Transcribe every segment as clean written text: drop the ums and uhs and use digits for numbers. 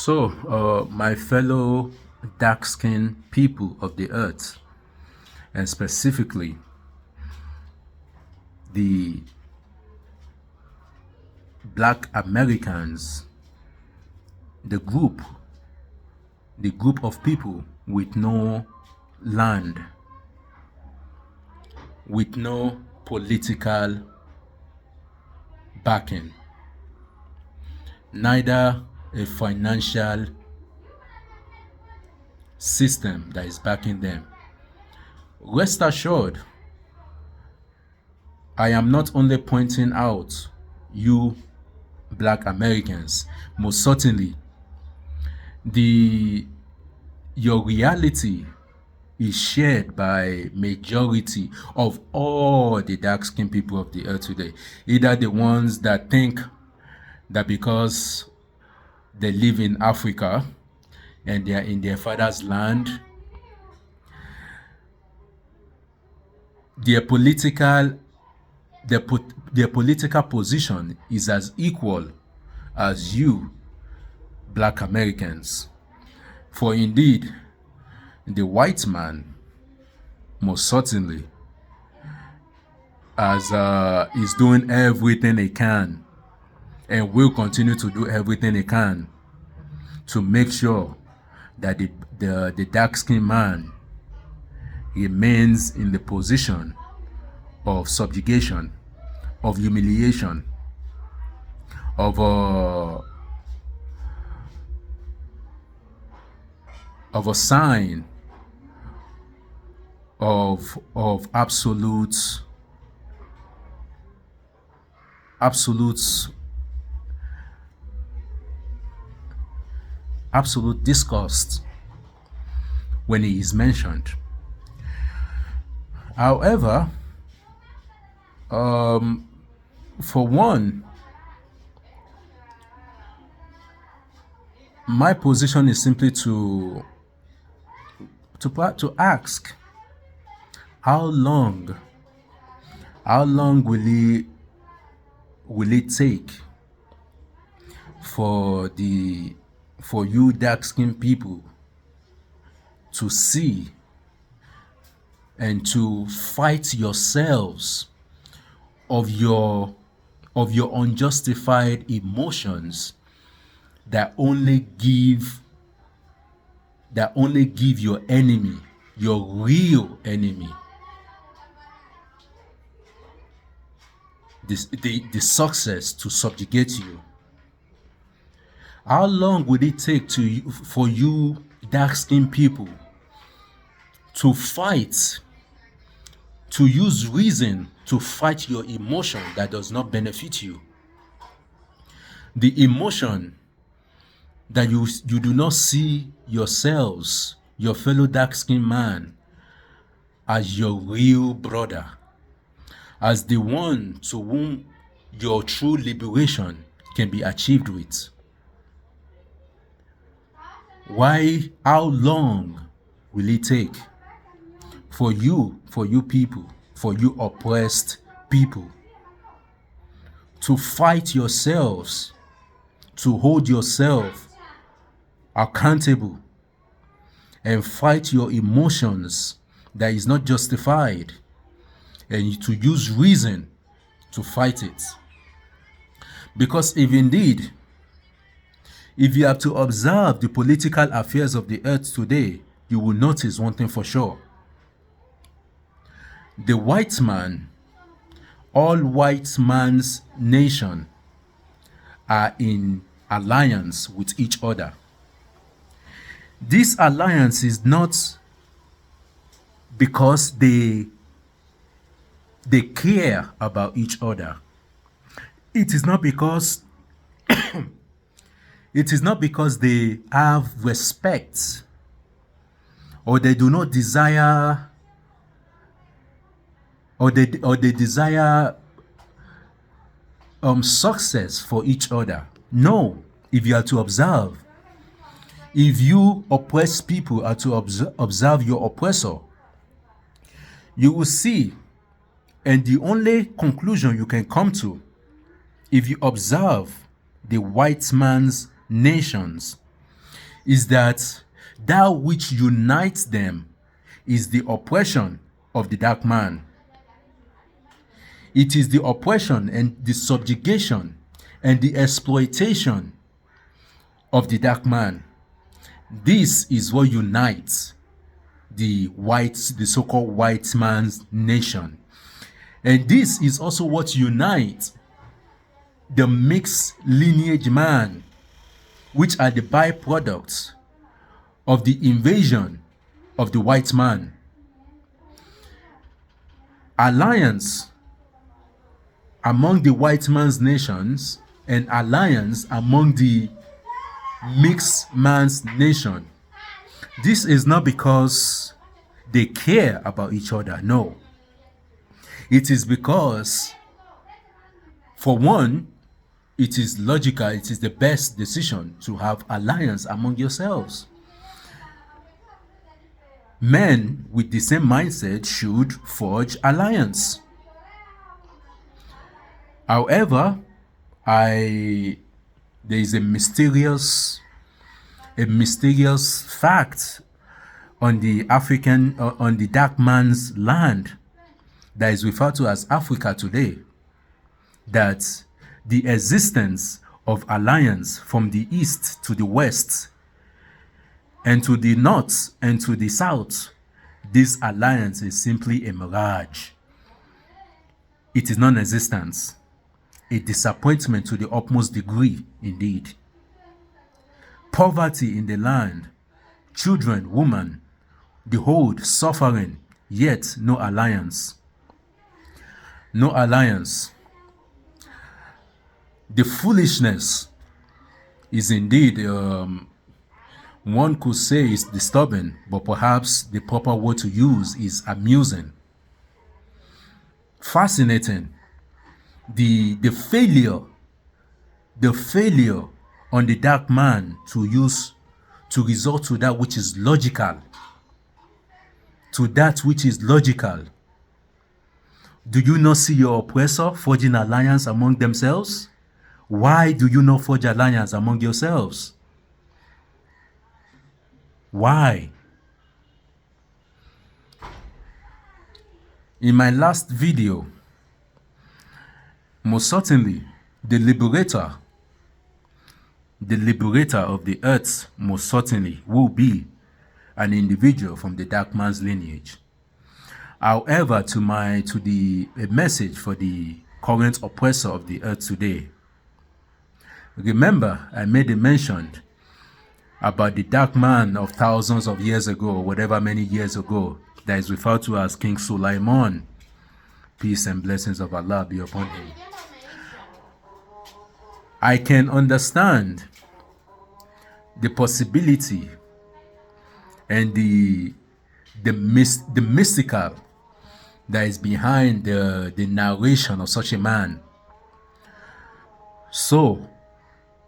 My fellow dark skinned people of the earth, and specifically the black Americans, the group, the group of people with no land, with no political backing, neither a financial system that is backing them. Rest assured, I am not only pointing out you black Americans, most certainly the your reality is shared by majority of all the dark-skinned people of the earth today. Either the ones that think that because they live in Africa and they are in their father's land, their political their political position is as equal as you black Americans. For indeed, the white man most certainly as is doing everything he can and will continue to do everything he can to make sure that the dark-skinned man remains in the position of subjugation, of humiliation, of a sign of absolute disgust when he is mentioned. However, for one, my position is simply to ask how long will it take for you dark-skinned people to see and to fight yourselves of your unjustified emotions that only give your enemy, your real enemy, the success to subjugate you. How long would it take for you dark-skinned people to fight, to use reason to fight your emotion that does not benefit you? The emotion that you do not see yourselves, your fellow dark-skinned man, as your real brother, as the one to whom your true liberation can be achieved with. How long will it take for you people, for you oppressed people, to fight yourselves, to hold yourself accountable and fight your emotions that is not justified, and to use reason to fight it? Because if you have to observe the political affairs of the earth today, you will notice one thing for sure. The white man, all white man's nation, are in alliance with each other. This alliance is not because they care about each other. It is not because they have respect, or they do not desire, or they desire success for each other. No. If you are to observe, if you oppressed people are to observe your oppressor, you will see, and the only conclusion you can come to, if you observe the white man's nations, is that that which unites them is the oppression of the dark man. It is the oppression and the subjugation and the exploitation of the dark man. This is what unites the so-called white man's nation. And this is also what unites the mixed lineage man, which are the byproducts of the invasion of the white man. Alliance among the white man's nations and alliance among the mixed man's nation. This is not because they care about each other, no. It is because, for one, it is logical, it is the best decision to have alliance among yourselves. Men with the same mindset should forge alliance. However, there is a mysterious fact on the dark man's land that is referred to as Africa today, that the existence of alliance from the east to the west and to the north and to the south, this alliance is simply a mirage. It is non-existent, a disappointment to the utmost degree indeed. Poverty in the land, children, women, the whole suffering, yet no alliance. No alliance. The foolishness is indeed, one could say, is disturbing, but perhaps the proper word to use is amusing. Fascinating. The failure on the dark man to resort to that which is logical. To that which is logical. Do you not see your oppressor forging alliance among themselves? Why do you not forge alliance among yourselves? Why? In my last video, most certainly, the liberator of the earth most certainly will be an individual from the dark man's lineage. However, a message for the current oppressor of the earth today. Remember, I made a mention about the dark man of thousands of years ago, whatever many years ago, that is referred to as King Sulaiman. Peace and blessings of Allah be upon him. I can understand the possibility and the mystical that is behind the narration of such a man. So,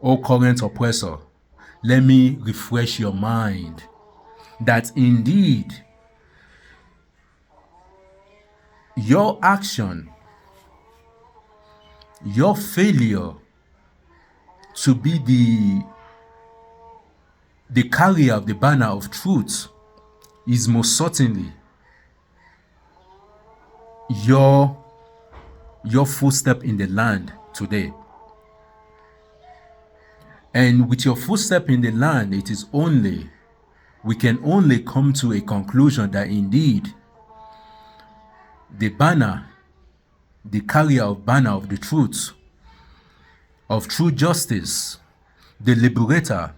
O current oppressor, let me refresh your mind that indeed your action, your failure to be the carrier of the banner of truth is most certainly your footstep in the land today. And with your footstep in the land, we can only come to a conclusion that indeed the banner, the carrier of banner of the truth, of true justice, the liberator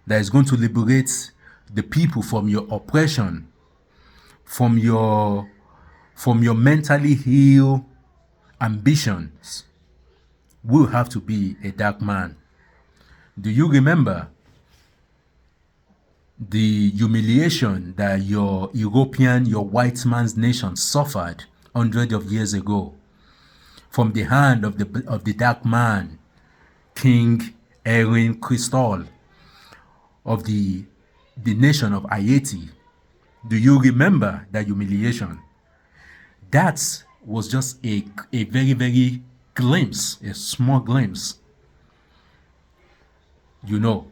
that is going to liberate the people from your oppression, from your mentally ill ambitions, will have to be a dark man. Do you remember the humiliation that your white man's nation suffered hundreds of years ago from the hand of the dark man, King Erin Crystal of the nation of Haiti? Do you remember that humiliation? That was just a very, very glimpse, a small glimpse. You know,